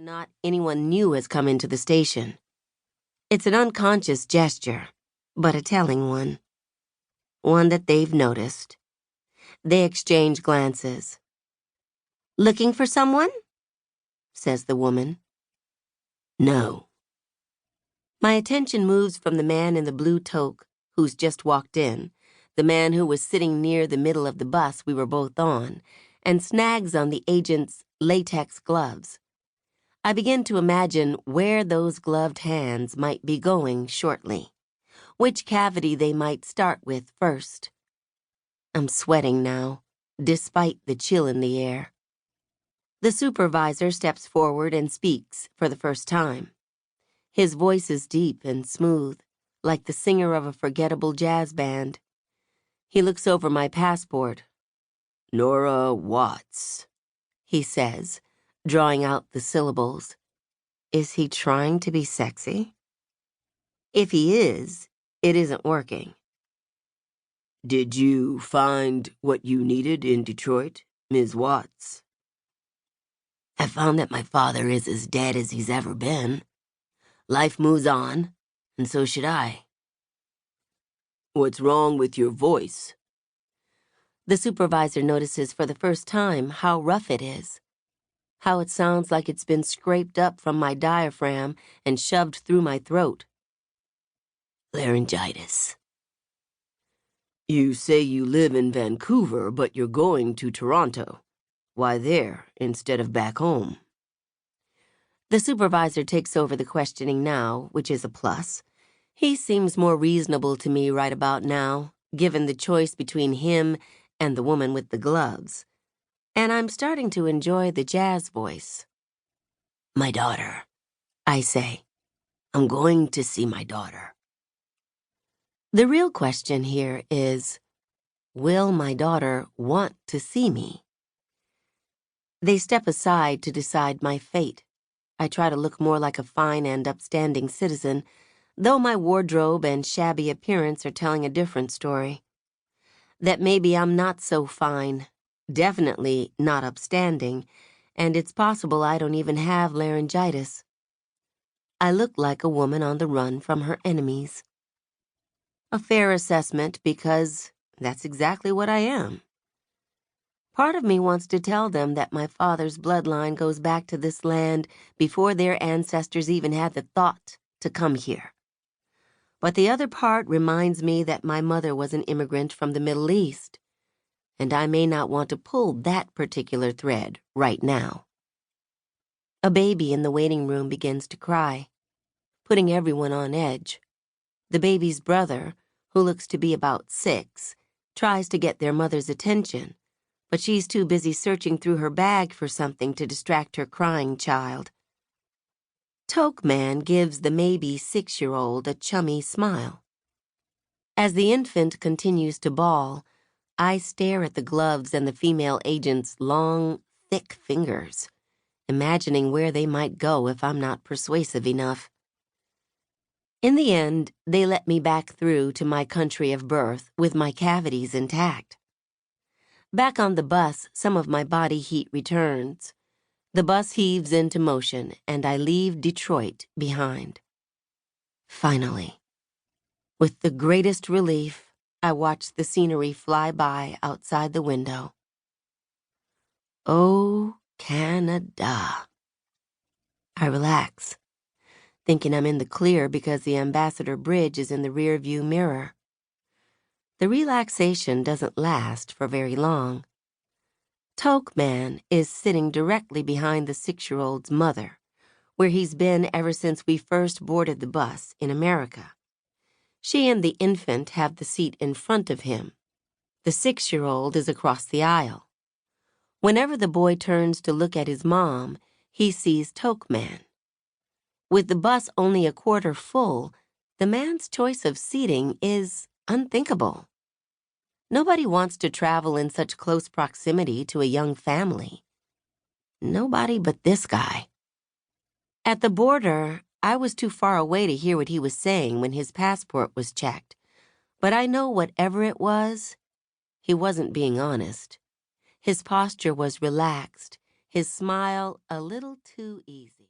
not anyone new has come into the station. It's an unconscious gesture, but a telling one. One that they've noticed. They exchange glances. "Looking for someone?" says the woman. "No." My attention moves from the man in the blue toque who's just walked in, the man who was sitting near the middle of the bus we were both on, and snags on the agent's latex gloves. I begin to imagine where those gloved hands might be going shortly, which cavity they might start with first. I'm sweating now, despite the chill in the air. The supervisor steps forward and speaks for the first time. His voice is deep and smooth, like the singer of a forgettable jazz band. He looks over my passport. "Nora Watts," he says, drawing out the syllables. Is he trying to be sexy? If he is, it isn't working. "Did you find what you needed in Detroit, Ms. Watts?" "I found that my father is as dead as he's ever been. Life moves on, and so should I." "What's wrong with your voice?" The supervisor notices for the first time how rough it is, how it sounds like it's been scraped up from my diaphragm and shoved through my throat. "Laryngitis." "You say you live in Vancouver, but you're going to Toronto. Why there, instead of back home?" The supervisor takes over the questioning now, which is a plus. He seems more reasonable to me right about now, given the choice between him and the woman with the gloves. And I'm starting to enjoy the jazz voice. "My daughter," I say. "I'm going to see my daughter." The real question here is, will my daughter want to see me? They step aside to decide my fate. I try to look more like a fine and upstanding citizen, though my wardrobe and shabby appearance are telling a different story. That maybe I'm not so fine, definitely not upstanding, and it's possible I don't even have laryngitis. I look like a woman on the run from her enemies. A fair assessment because that's exactly what I am. Part of me wants to tell them that my father's bloodline goes back to this land before their ancestors even had the thought to come here. But the other part reminds me that my mother was an immigrant from the Middle East, and I may not want to pull that particular thread right now. A baby in the waiting room begins to cry, putting everyone on edge. The baby's brother, who looks to be about 6, tries to get their mother's attention, but she's too busy searching through her bag for something to distract her crying child. Toke Man gives the maybe 6-year-old a chummy smile. As the infant continues to bawl, I stare at the gloves and the female agent's long, thick fingers, imagining where they might go if I'm not persuasive enough. In the end, they let me back through to my country of birth with my cavities intact. Back on the bus, some of my body heat returns. The bus heaves into motion, and I leave Detroit behind. Finally, with the greatest relief, I watch the scenery fly by outside the window. Oh, Canada. I relax, thinking I'm in the clear because the Ambassador Bridge is in the rearview mirror. The relaxation doesn't last for very long. Toke Man is sitting directly behind the 6-year-old's mother, where he's been ever since we first boarded the bus in America. She and the infant have the seat in front of him. The 6-year-old is across the aisle. Whenever the boy turns to look at his mom, he sees Toke Man. With the bus only a quarter full, the man's choice of seating is unthinkable. Nobody wants to travel in such close proximity to a young family. Nobody but this guy. At the border, I was too far away to hear what he was saying when his passport was checked, but I know whatever it was, he wasn't being honest. His posture was relaxed, his smile a little too easy.